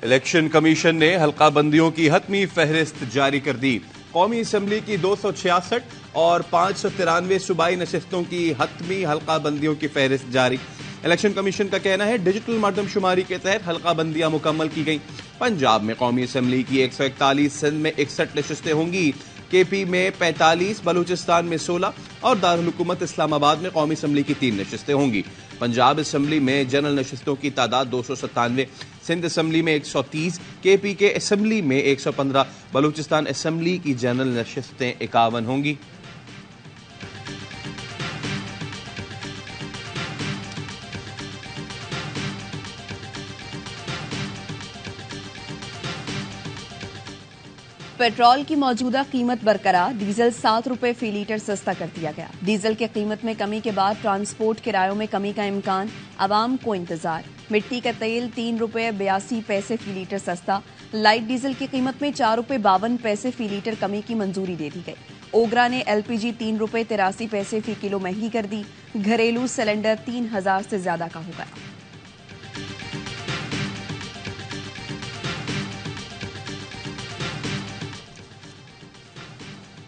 Election commission ने हल्का बंदियों की हतमी फहरिस्त जारी कर दी। कौमी असम्बली की 266 और 593 सूबाई नशिस्तों की हतमी हल्का बंदियों की फहरिस्त जारी। इलेक्शन कमीशन का कहना है डिजिटल मरदमशुमारी के तहत हल्का बंदियां मुकम्मल की गई। पंजाब में कौमी असम्बली की 141, सिंध में 61 नशिस्तें होंगी, केपी में 45, बलूचिस्तान में 16 और दारुल हुकूमत इस्लामाबाद में कौमी असम्बली की 3 नशिस्तें होंगी। पंजाब असम्बली में जनरल नशिस्तों की तादाद 297, सिंध असम्बली में 130, केपी के असम्बली में 115, बलूचिस्तान असम्बली की जनरल नशिस्तें 51 होंगी। पेट्रोल की मौजूदा कीमत बरकरार, डीजल 7 रुपए फी लीटर सस्ता कर दिया गया। डीजल की कीमत में कमी के बाद ट्रांसपोर्ट किरायों में कमी का इम्कान, आवाम को इंतजार। मिट्टी का तेल 3 रुपए 82 पैसे फी लीटर सस्ता। लाइट डीजल की कीमत में 4 रुपए 52 पैसे फी लीटर कमी की मंजूरी दे दी गई। ओगरा ने एलपीजी 3 रुपए 83 पैसे फी किलो महंगी कर दी। घरेलू सिलेंडर 3000 से ज्यादा का होगा।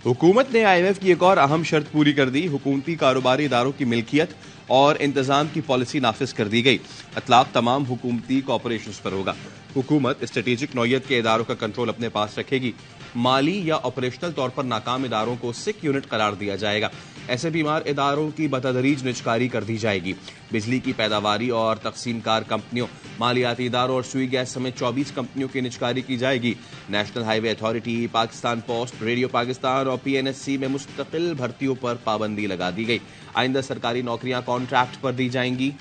हुकूमत ने IMF की एक और अहम शर्त पूरी कर दी। हुकूमती कारोबारी इदारों की मिल्कियत और इंतजाम की पॉलिसी नाफिज कर दी गई। इतलाक तमाम हुकूमती कॉरपोरेशंस पर होगा। हुकूमत स्ट्रेटेजिक नौयत के इदारों का कंट्रोल अपने पास रखेगी। माली या ऑपरेशनल तौर पर नाकाम इदारों को सिक यूनिट करार दिया जाएगा। ऐसे बीमार इदारों की बतदरीज निजकारी कर दी जाएगी। बिजली की पैदावारी और तकसीमकार कंपनियों, मालियाती इदारों और सुई गैस समेत 24 कंपनियों की निजकारी की जाएगी। National highway authority, Pakistan post, radio Pakistan और PNSC में मुस्तकिल भर्तियों पर पाबंदी लगा दी गई। आइंदा सरकारी नौकरियां कॉन्ट्रैक्ट पर दी जाएंगी।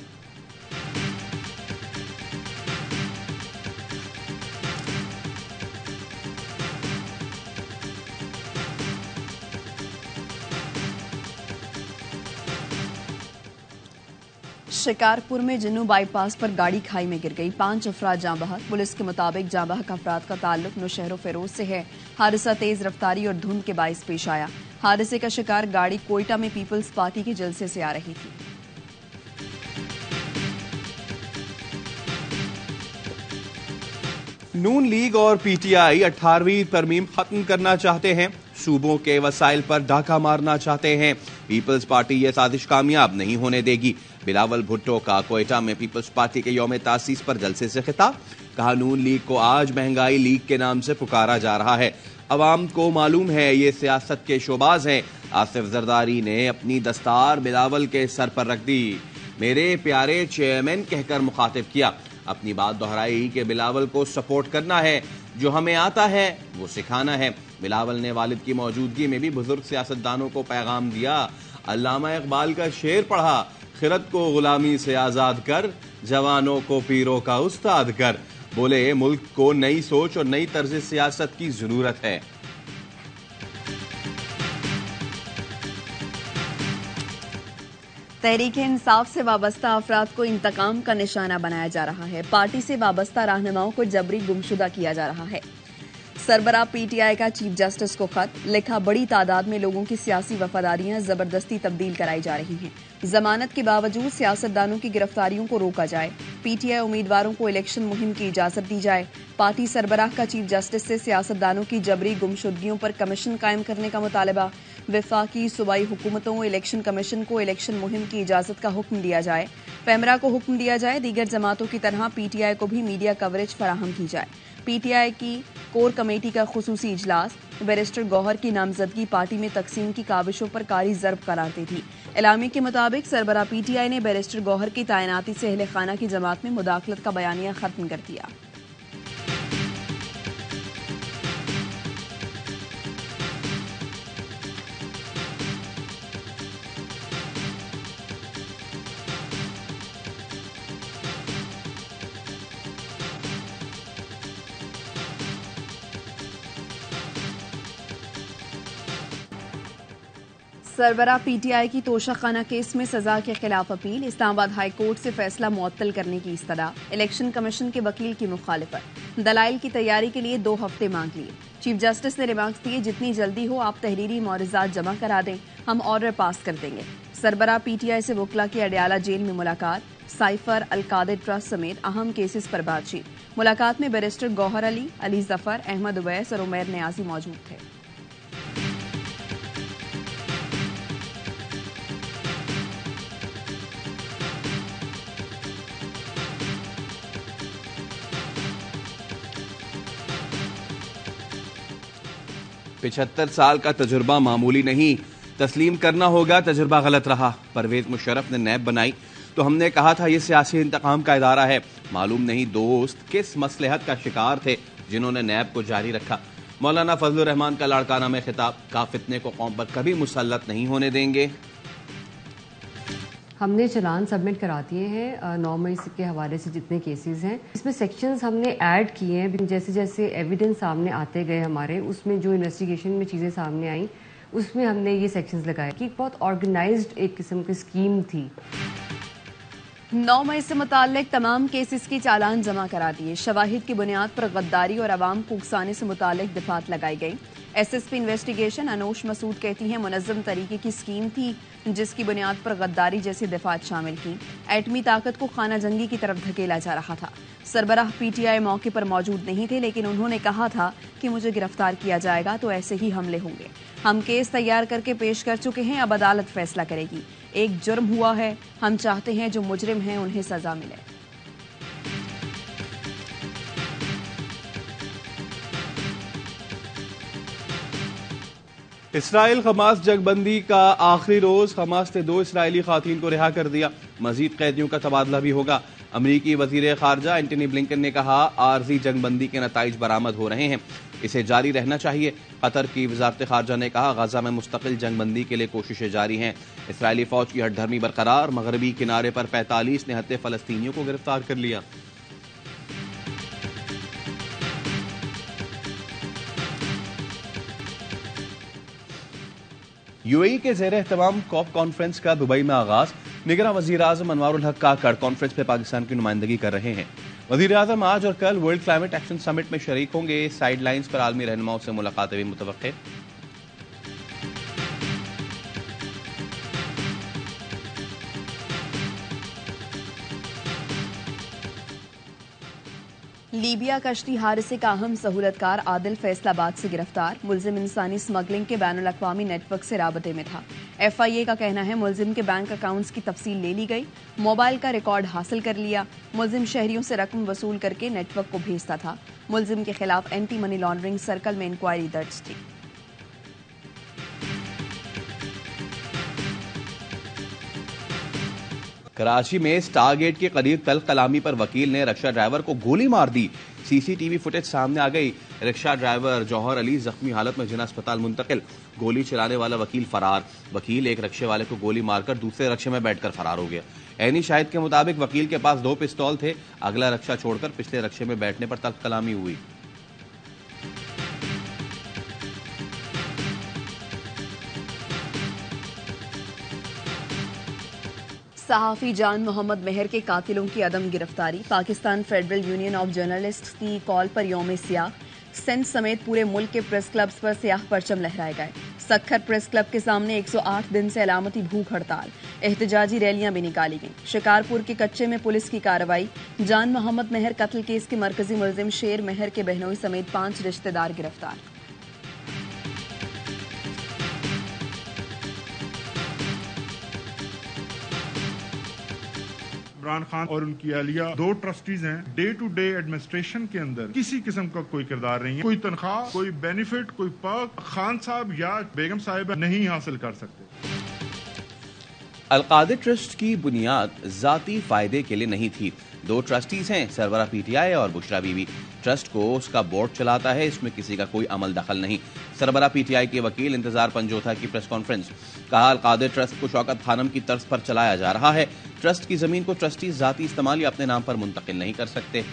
शिकारपुर में जिन्नू बाईपास पर गाड़ी खाई में गिर गई। 5 अफराद जाँ बहक। पुलिस के मुताबिक जाँ बहक अफराद का ताल्लुक नौशहर फेरोज से है। हादसा तेज रफ्तारी और धुंध के बाइस पेश आया। हादसे का शिकार गाड़ी कोयटा में पीपल्स पार्टी के जलसे से आ रही थी। नून लीग और PTI 18वीं तरमीम खत्म करना चाहते हैं। सूबों के वसाइल पर डाका मारना चाहते हैं। पीपल्स पार्टी यह साजिश कामयाब नहीं होने देगी। बिलावल भुट्टो का कोयटा में पीपल्स पार्टी के यौम तासीस पर जलसे से खिताब। कहा नून लीग को आज महंगाई लीग के नाम से पुकारा जा रहा है। अवाम को मालूम है ये सियासत के शोबाज हैं। आसिफ जरदारी ने अपनी दस्तार बिलावल के सर पर रख दी। मेरे प्यारे चेयरमैन कहकर मुखातिब किया। अपनी बात दोहराई कि बिलावल को सपोर्ट करना है, जो हमें आता है वो सिखाना है। बिलावल ने वालिद की मौजूदगी में भी बुजुर्ग सियासतदानों को पैगाम दिया। अल्लामा इकबाल का शेर पढ़ा, खिरत को गुलामी से आजाद कर, जवानों को पीरों का उस्ताद कर। बोले मुल्क को नई सोच और नई तर्ज सियासत की जरूरत है। तहरीक इंसाफ से वाबस्ता अफराद को इंतकाम का निशाना बनाया जा रहा है। पार्टी से वाबस्ता रहनुमाओं को जबरी गुमशुदा किया जा रहा है। सरबराह PTI का चीफ जस्टिस को खत लिखा। बड़ी तादाद में लोगों की सियासी वफादारियां जबरदस्ती तब्दील कराई जा रही हैं। जमानत के बावजूद सियासतदानों की गिरफ्तारियों को रोका जाए। PTI उम्मीदवारों को इलेक्शन मुहिम की इजाजत दी जाए। पार्टी सरबराह का चीफ जस्टिस से सियासतदानों की जबरी गुमशुदगियों पर कमीशन कायम करने का मुतालबा। वफाकी सूबाई हुकूमतों, इलेक्शन कमीशन को इलेक्शन मुहिम की इजाजत का हुक्म दिया जाए। पेमरा को हुक्म दिया जाए दीगर जमातों की तरह PTI को भी मीडिया कवरेज फराहम की जाए। PTI की कोर कमेटी का खुसूसी इजलास। बैरिस्टर गौहर की नामजदगी पार्टी में तकसीम की काविशों पर कारी ज़र्ब करार दी थी। एलामी के मुताबिक सरबराह PTI ने बैरिस्टर गौहर की तैनाती से अहले खाना की जमात में मुदाखलत का बयानिया खत्म कर दिया। सरबराह PTI की तोशाखाना केस में सजा के खिलाफ अपील। इस्लामाबाद हाई कोर्ट से फैसला मुअत्तल करने की इस्तदा। इलेक्शन कमीशन के वकील की मुखालिफत। दलाइल की तैयारी के लिए 2 हफ्ते मांग लिए। चीफ जस्टिस ने रिमार्क्स दिए, जितनी जल्दी हो आप तहरीरी मुआवजात जमा करा दें, हम ऑर्डर पास कर देंगे। सरबराह PTI से वकला की अडयाला जेल में मुलाकात। साइफर, अल-कादिर ट्रस्ट समेत अहम केसेस पर बातचीत। मुलाकात में बैरिस्टर गौहर अली, अली जफर, अहमद उवैस और उमैर नियाजी मौजूद थे। पिछहत्तर साल का तजुर्बा मामूली नहीं, तस्लीम करना होगा तजुर्बा गलत रहा। परवेज मुशर्रफ ने नैब बनाई तो हमने कहा था ये सियासी इंतकाम का इदारा है। मालूम नहीं दोस्त किस मसलहत का शिकार थे जिन्होंने नैब को जारी रखा। मौलाना फजलुर रहमान का लाड़काना में खिताब, का फितने को कौम पर कभी मुसल्लत नहीं होने देंगे। हमने चलान सबमिट करा दिए हैं 9 मई के हवाले से जितने केसेस हैं। इसमें सेक्शंस हमने ऐड किए हैं। जैसे जैसे एविडेंस सामने आते गए हमारे, उसमें जो इन्वेस्टिगेशन में चीज़ें सामने आई उसमें हमने ये सेक्शंस लगाए कि बहुत ऑर्गेनाइज्ड एक किस्म की स्कीम थी। 9 मई से मुताल्लिक तमाम केसेस की चालान जमा करा दिए। शवाहिद की बुनियाद पर गद्दारी और अवाम को उकसाने से मुताल्लिक दफात लगाई गई। एसएसपी इन्वेस्टिगेशन अनूश मसूद कहती हैं मुनज़्ज़म तरीके की स्कीम थी जिसकी बुनियाद पर गद्दारी जैसी दफात शामिल की। एटमी ताकत को खाना जंगी की तरफ धकेला जा रहा था। सरबराह पीटीआई मौके पर मौजूद नहीं थे, लेकिन उन्होंने कहा था कि मुझे गिरफ्तार किया जाएगा तो ऐसे ही हमले होंगे। हम केस तैयार करके पेश कर चुके हैं, अब अदालत फैसला करेगी। एक जुर्म हुआ है, हम चाहते हैं जो मुजरिम हैं उन्हें सजा मिले। इसराइल हमास जंगबंदी का आखिरी रोज, हमास ने 2 इसराइली खातून को रिहा कर दिया। मजीद कैदियों का तबादला भी होगा। अमरीकी वजीर खारजा एंटनी ब्लिंकन ने कहा आरजी जंगबंदी के नताइज बरामद हो रहे हैं, इसे जारी रहना चाहिए। कतर की वजारत खारजा ने कहा गजा में मुस्तकिल जंगबंदी के लिए कोशिशें जारी हैं। इसराइली फौज की हठधर्मी बरकरार, मगरबी किनारे पर 45 निहत्ते फलस्तीनियों को गिरफ्तार कर लिया। यूएई के ज़ेर एहतमाम कॉप कॉन्फ्रेंस का दुबई में आगाज। निगरां वज़ीर आज़म अनवारुल हक काकड़ कॉन्फ्रेंस में पाकिस्तान की नुमाइंदगी कर रहे हैं। वज़ीर आज़म आज और कल वर्ल्ड क्लाइमेट एक्शन समिट में शरीक होंगे। साइड लाइन्स पर आलमी रहनुमाओं से मुलाकातें भी मुतवक्के। लीबिया कश्ती हादसे का अहम सहूलतकार आदिल फैसलाबाद से गिरफ्तार। मुलजिम इंसानी स्मगलिंग के बैनुल अक़वामी नेटवर्क से राबते में था। FIA का कहना है मुलजिम के बैंक अकाउंट्स की तफसील ले ली गई, मोबाइल का रिकॉर्ड हासिल कर लिया। मुलजिम शहरियों से रकम वसूल करके नेटवर्क को भेजता था। मुलजिम के खिलाफ एंटी मनी लॉन्ड्रिंग सर्कल में इंक्वायरी दर्ज थी। कराची में स्टारगेट के करीब तल कलामी पर वकील ने रिक्शा ड्राइवर को गोली मार दी। CCTV फुटेज सामने आ गई। रिक्शा ड्राइवर जौहर अली जख्मी हालत में जिना अस्पताल मुंतकिल। गोली चलाने वाला वकील फरार। वकील एक रिक्शे वाले को गोली मारकर दूसरे रिक्शे में बैठकर फरार हो गया। ऐनी शाहिद के मुताबिक वकील के पास 2 पिस्तौल थे। अगला रिक्शा छोड़कर पिछले रिक्शे में बैठने पर तल्ख कलामी हुई। सहाफ़ी जान मोहम्मद मेहर के कातिलों की अदम गिरफ्तारी। Pakistan federal union of journalists की कॉल पर यौम सियाह सिंध समेत पूरे मुल्क के प्रेस क्लब्स पर सियाह परचम लहराए गए। सक्खर प्रेस क्लब के सामने 108 दिन से अलामती भूख हड़ताल, एहतजाजी रैलियां भी निकाली गईं। शिकारपुर के कच्चे में पुलिस की कार्रवाई। जान मोहम्मद मेहर कत्ल केस के मरकजी मुलजिम शेर मेहर के बहनोई समेत 5 रिश्तेदार गिरफ्तार। इमरान खान और उनकी अहलिया 2 ट्रस्टीज हैं। डे टू डे एडमिनिस्ट्रेशन के अंदर किसी किस्म का कोई किरदार नहीं है। कोई तनख्वाह, कोई बेनिफिट, कोई पर्क खान साहब या बेगम साहिबा नहीं हासिल कर सकते। अल-कादिर ट्रस्ट की बुनियाद जाती फायदे के लिए नहीं थी। 2 ट्रस्टीज हैं, सरवरा PTI और बुशरा बीबी। ट्रस्ट को उसका बोर्ड चलाता है, इसमें किसी का कोई अमल दखल नहीं। सरबरा PTI के वकील इंतजार पंजोथा की प्रेस कॉन्फ्रेंस। कहा अल-कादिर ट्रस्ट को शौकत खानम की तर्ज पर चलाया जा रहा है। ट्रस्ट की जमीन को ट्रस्टीज जाती इस्तेमाल या अपने नाम पर मुंतकिल नहीं कर सकते।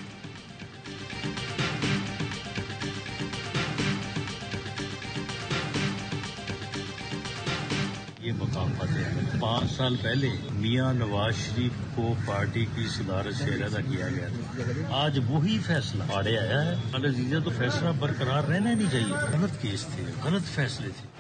ये मकाम पाते हैं। 5 साल पहले मियां नवाज शरीफ को पार्टी की सदारत से अलहदा किया गया था। आज वही फैसला आड़े आया है। अजीजा तो फैसला बरकरार रहना नहीं चाहिए। गलत केस थे, गलत फैसले थे।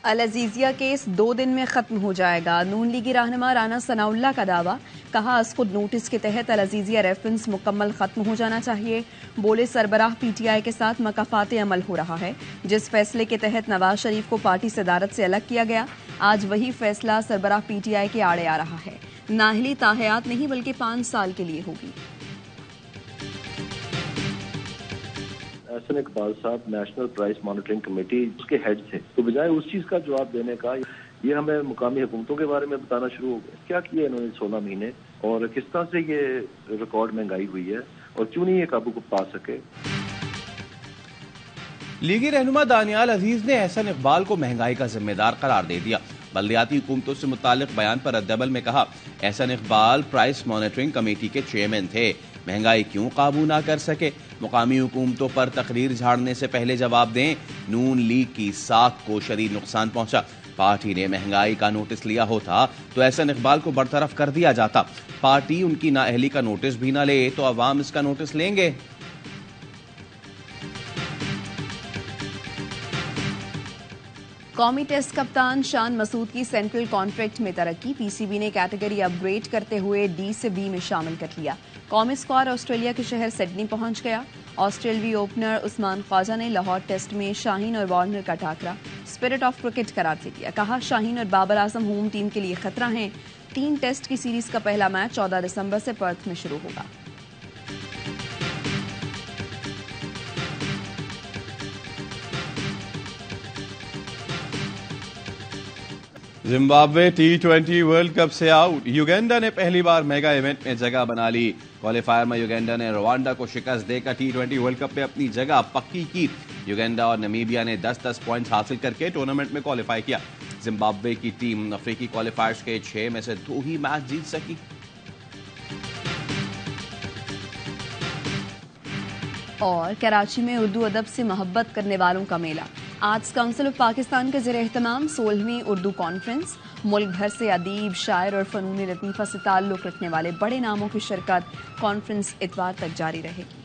अल अजीजिया केस 2 दिन में खत्म हो जाएगा। नून लीगी रहनुमा राना सनाउल्लाह का दावा, कहा अस्कुद नोटिस के तहत अल अजीजिया रेफरेंस मुकम्मल खत्म हो जाना चाहिए। बोले सरबराह पीटीआई के साथ मकाफात अमल हो रहा है। जिस फैसले के तहत नवाज शरीफ को पार्टी सदारत से अलग किया गया, आज वही फैसला सरबराह पीटीआई के आड़े आ रहा है। नाहली ताहयात नहीं बल्कि 5 साल के लिए होगी। एहसन इकबाल साहब नेशनल प्राइस मॉनिटरिंग कमेटी उसके हेड थे, तो बजाय उस चीज का जवाब देने का ये हमें मुकामी हुकूमतों के बारे में बताना शुरू हो गया। क्या किया इन्होंने 16 महीने और किस तरह से ये रिकॉर्ड महंगाई हुई है और क्यों नहीं ये काबू को पा सके। लीगी रहनुमा दानियाल अजीज ने एहसन इकबाल को महंगाई का जिम्मेदार करार दे दिया। बल्दियाती हुकूमतों से मुतालिक बयान पर रद्दअमल में कहा, Ahsan Iqbal price monitoring committee के चेयरमैन थे, महंगाई क्यों काबू ना कर सके। मुकामी हुकूमतों पर तकरीर झाड़ने से पहले जवाब दें। नून लीग की साख को शदीद नुकसान पहुंचा। पार्टी ने महंगाई का नोटिस लिया होता तो एहसन इकबाल को बरतरफ कर दिया जाता। पार्टी उनकी नाअहली का नोटिस भी ना ले तो अवाम इसका नोटिस लेंगे। कौमी टेस्ट कप्तान शान मसूद की सेंट्रल कॉन्ट्रैक्ट में तरक्की। पीसीबी ने कैटेगरी अपग्रेड करते हुए डी से बी में शामिल कर लिया। कौमी स्क्वाड ऑस्ट्रेलिया के शहर सिडनी पहुंच गया। ऑस्ट्रेलवी ओपनर उस्मान ख्वाजा ने लाहौर टेस्ट में शाहीन और वार्नर का टाकरा स्पिरिट ऑफ क्रिकेट करार दे दिया। कहा, शाहीन और बाबर आजम होम टीम के लिए खतरा हैं। 3 टेस्ट की सीरीज का पहला मैच 14 दिसंबर से पर्थ में शुरू होगा। जिम्बाब्वे T20 वर्ल्ड कप से आउट। युगांडा ने पहली बार मेगा इवेंट में जगह बना ली। क्वालिफायर में युगांडा ने रवांडा को शिकस्त देकर T20 वर्ल्ड कप में अपनी जगह पक्की की। युगांडा और नमीबिया ने 10-10 पॉइंट्स हासिल करके टूर्नामेंट में क्वालिफाई किया। जिम्बाब्वे की टीम अफ्रीकी क्वालिफायर्स के 6 में से 2 ही मैच जीत सकी। और कराची में उर्दू अदब से मोहब्बत करने वालों का मेला। आर्ट्स काउंसिल ऑफ पाकिस्तान के ज़ेर एहतमाम 16वीं उर्दू कॉन्फ्रेंस। मुल्क भर से अदीब, शायर और फ़नून लतीफ़ा से ताल्लुक़ रखने वाले बड़े नामों की शिरकत। कॉन्फ्रेंस इतवार तक जारी रहेगी।